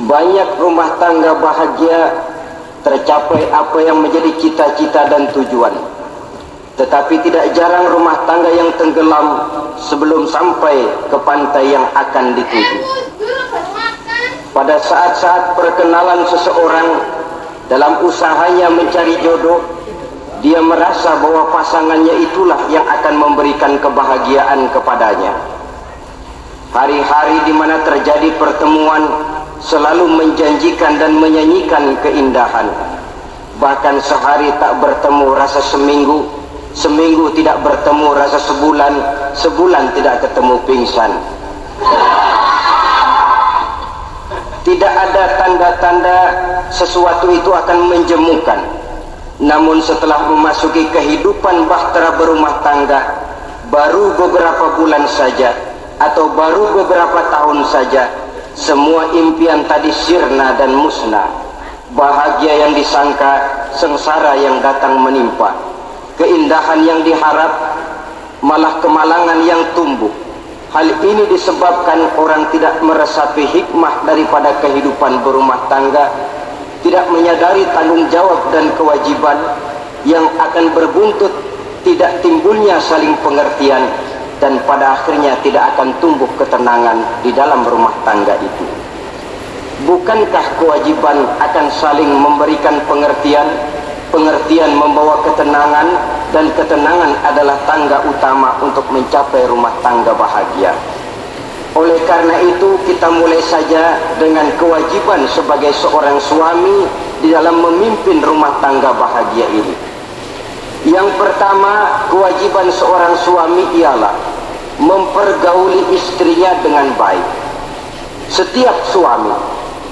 Banyak rumah tangga bahagia, tercapai apa yang menjadi cita-cita dan tujuan. Tetapi tidak jarang rumah tangga yang tenggelam sebelum sampai ke pantai yang akan dituju. Pada saat-saat perkenalan seseorang dalam usahanya mencari jodoh, dia merasa bahwa pasangannya itulah yang akan memberikan kebahagiaan kepadanya. Hari-hari di mana terjadi pertemuan selalu menjanjikan dan menyanyikan keindahan. Bahkan sehari tak bertemu rasa seminggu, seminggu tidak bertemu rasa sebulan, sebulan tidak ketemu pingsan. Tidak ada tanda-tanda sesuatu itu akan menjemukan. Namun setelah memasuki kehidupan bahtera berumah tangga, baru beberapa bulan saja atau baru beberapa tahun saja, semua impian tadi sirna dan musnah. Bahagia yang disangka, sengsara yang datang menimpa. Keindahan yang diharap, malah kemalangan yang tumbuh. Hal ini disebabkan orang tidak meresapi hikmah daripada kehidupan berumah tangga, tidak menyadari tanggung jawab dan kewajiban yang akan berbuntut tidak timbulnya saling pengertian, dan pada akhirnya tidak akan tumbuh ketenangan di dalam rumah tangga itu. Bukankah kewajiban akan saling memberikan pengertian, pengertian membawa ketenangan, dan ketenangan adalah tangga utama untuk mencapai rumah tangga bahagia. Oleh karena itu, kita mulai saja dengan kewajiban sebagai seorang suami di dalam memimpin rumah tangga bahagia ini. Yang pertama, kewajiban seorang suami ialah mempergauli istrinya dengan baik. Setiap suami,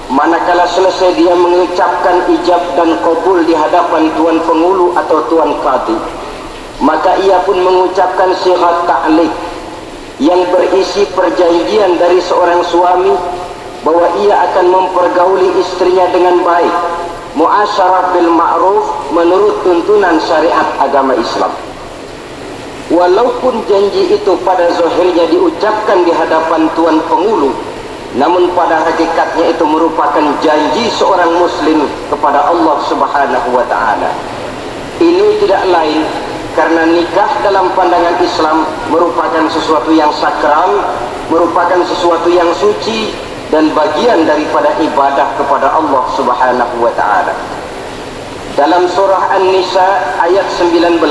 manakala selesai dia mengucapkan ijab dan qabul di hadapan tuan pengulu atau tuan qadhi, maka ia pun mengucapkan syirat ta'liq yang berisi perjanjian dari seorang suami bahwa ia akan mempergauli istrinya dengan baik, muasyarah bil ma'ruf, menurut tuntunan syariat agama Islam. Walaupun janji itu pada zahirnya diucapkan di hadapan tuan pengulu, namun pada hakikatnya itu merupakan janji seorang muslim kepada Allah Subhanahu wa ta'ala. Ini tidak lain karena nikah dalam pandangan Islam merupakan sesuatu yang sakral, merupakan sesuatu yang suci, dan bagian daripada ibadah kepada Allah Subhanahu wa ta'ala. Dalam surah An-Nisa ayat 19,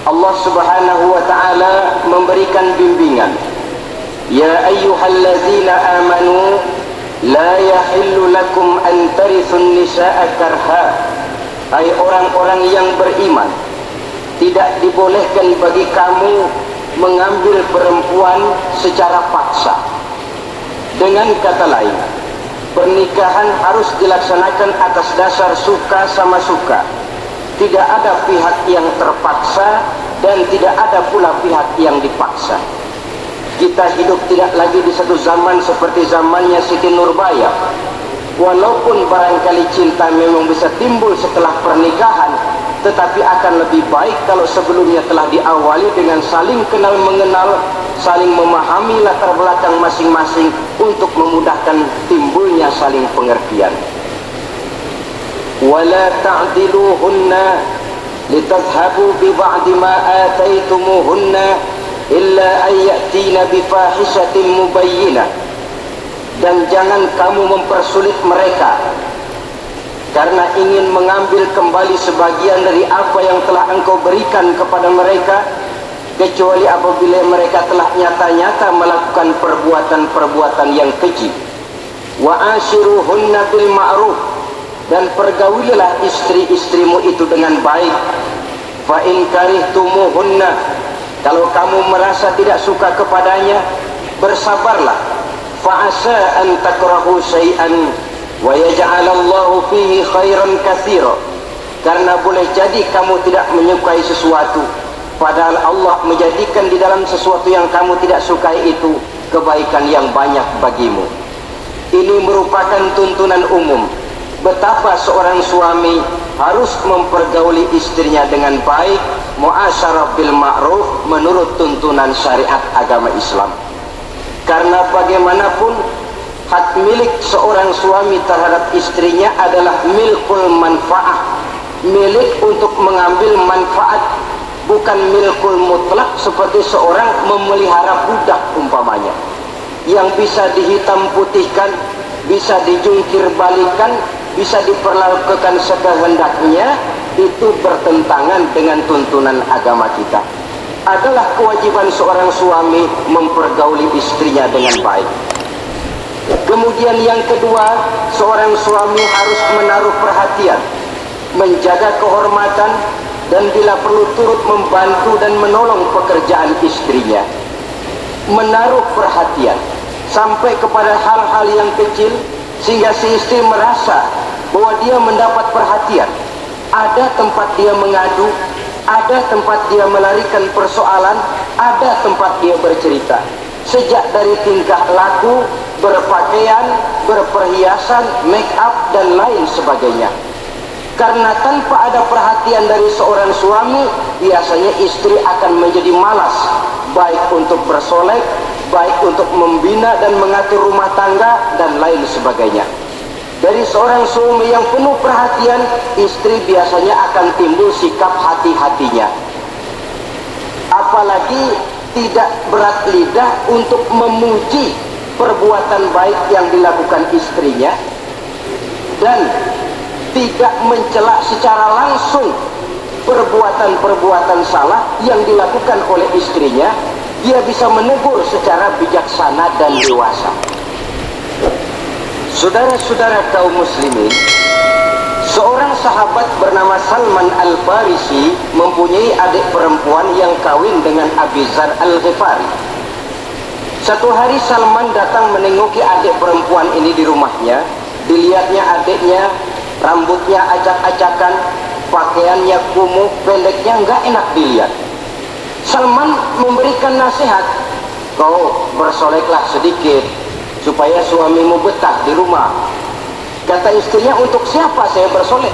Allah Subhanahu wa ta'ala memberikan bimbingan. Ya ayyuhallazina amanu la yahillu lakum an tarithun nisaa karha. Hai orang-orang yang beriman, tidak dibolehkan bagi kamu mengambil perempuan secara paksa. Dengan kata lain, pernikahan harus dilaksanakan atas dasar suka sama suka. Tidak ada pihak yang terpaksa dan tidak ada pula pihak yang dipaksa. Kita hidup tidak lagi di satu zaman seperti zamannya Siti Nurbaya. Walaupun barangkali cinta memang bisa timbul setelah pernikahan, tetapi akan lebih baik kalau sebelumnya telah diawali dengan saling kenal mengenal, saling memahami latar belakang masing-masing untuk memudahkan timbulnya saling pengertian. Wala ta'diluhunna litadhhabu bi ba'di ma ataitumuhunna illa an ya'tina bi fahishatin mubayyinah. Dan jangan kamu mempersulit mereka karena ingin mengambil kembali sebagian dari apa yang telah engkau berikan kepada mereka, kecuali apabila mereka telah nyata-nyata melakukan perbuatan-perbuatan yang keji. Wa ashiruhunna bil ma'ruf, dan pergaulilah istri-istrimu itu dengan baik. Fa in karihtumuhunna, kalau kamu merasa tidak suka kepadanya, bersabarlah. Fa asa an takrahu syai'an wa yaj'alallahu fihi khairan katsira. Karena boleh jadi kamu tidak menyukai sesuatu, padahal Allah menjadikan di dalam sesuatu yang kamu tidak sukai itu kebaikan yang banyak bagimu. Ini merupakan tuntunan umum betapa seorang suami harus mempergauli istrinya dengan baik, muasyarah bil ma'ruf, menurut tuntunan syariat agama Islam. Karena bagaimanapun hak milik seorang suami terhadap istrinya adalah milkul manfaah, milik untuk mengambil manfaat, bukan milkul mutlak seperti seorang memelihara budak umpamanya, yang bisa dihitam putihkan, bisa dijungkir balikan, bisa diperlakukan sekehendaknya. Itu bertentangan dengan tuntunan agama kita. Adalah kewajiban seorang suami mempergauli istrinya dengan baik. Kemudian yang kedua, seorang suami harus menaruh perhatian, menjaga kehormatan, dan bila perlu turut membantu dan menolong pekerjaan istrinya. Menaruh perhatian sampai kepada hal-hal yang kecil, sehingga si istri merasa bahwa dia mendapat perhatian. Ada tempat dia mengadu, ada tempat dia melarikan persoalan, ada tempat dia bercerita. Sejak dari tingkah laku, berpakaian, berperhiasan, make up, dan lain sebagainya. Karena tanpa ada perhatian dari seorang suami, biasanya istri akan menjadi malas, baik untuk bersolek, baik untuk membina dan mengatur rumah tangga, dan lain sebagainya. Dari seorang suami yang penuh perhatian, istri biasanya akan timbul sikap hati-hatinya. Apalagi tidak berat lidah untuk memuji perbuatan baik yang dilakukan istrinya, dan tidak mencela secara langsung perbuatan-perbuatan salah yang dilakukan oleh istrinya. Dia bisa menegur secara bijaksana dan dewasa. Saudara-saudara kaum muslimin, seorang sahabat bernama Salman Al-Farisi mempunyai adik perempuan yang kawin dengan Abi Dzar Al-Ghifari. Satu hari Salman datang menengoki adik perempuan ini di rumahnya. Dilihatnya adiknya, rambutnya acak-acakan, pakaiannya kumuh, pendeknya nggak enak dilihat. Salman memberikan nasihat, kau bersoleklah sedikit supaya suamimu betah di rumah. Kata istrinya, untuk siapa saya bersolek?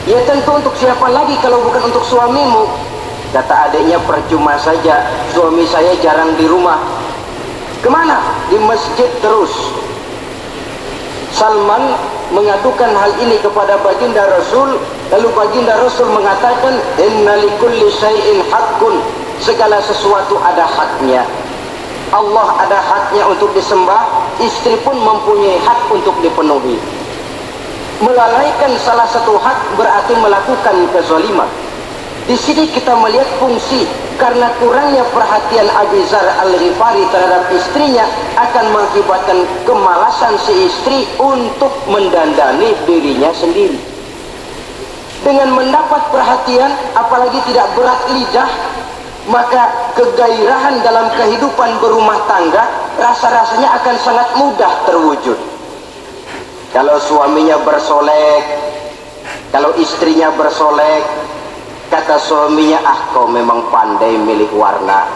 Ya tentu untuk siapa lagi kalau bukan untuk suamimu. Kata adiknya, percuma saja, suami saya jarang di rumah. Kemana? Di masjid terus. Salman mengadukan hal ini kepada baginda Rasul. Lalu baginda Rasul mengatakan, inna likulli syai'in haqqun, segala sesuatu ada haknya. Allah ada haknya untuk disembah, istri pun mempunyai hak untuk dipenuhi. Melalaikan salah satu hak berarti melakukan kezaliman. Di sini kita melihat fungsi, karena kurangnya perhatian Abi Dzar Al-Ghifari terhadap istrinya akan mengakibatkan kemalasan si istri untuk mendandani dirinya sendiri. Dengan mendapat perhatian, apalagi tidak berat lidah, maka kegairahan dalam kehidupan berumah tangga rasa-rasanya akan sangat mudah terwujud. Kalau suaminya bersolek, kalau istrinya bersolek, kata suaminya, ah kau memang pandai milih warna,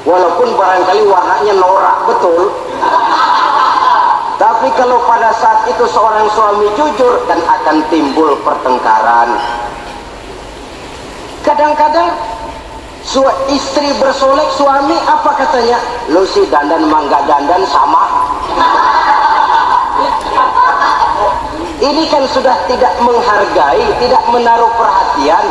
walaupun barangkali warnanya norak betul. Tapi kalau pada saat itu seorang suami jujur, dan akan timbul pertengkaran. Kadang-kadang istri bersolek, suami apa katanya? Lu si dandan mangga dandan sama. Ini kan sudah tidak menghargai, tidak menaruh perhatian.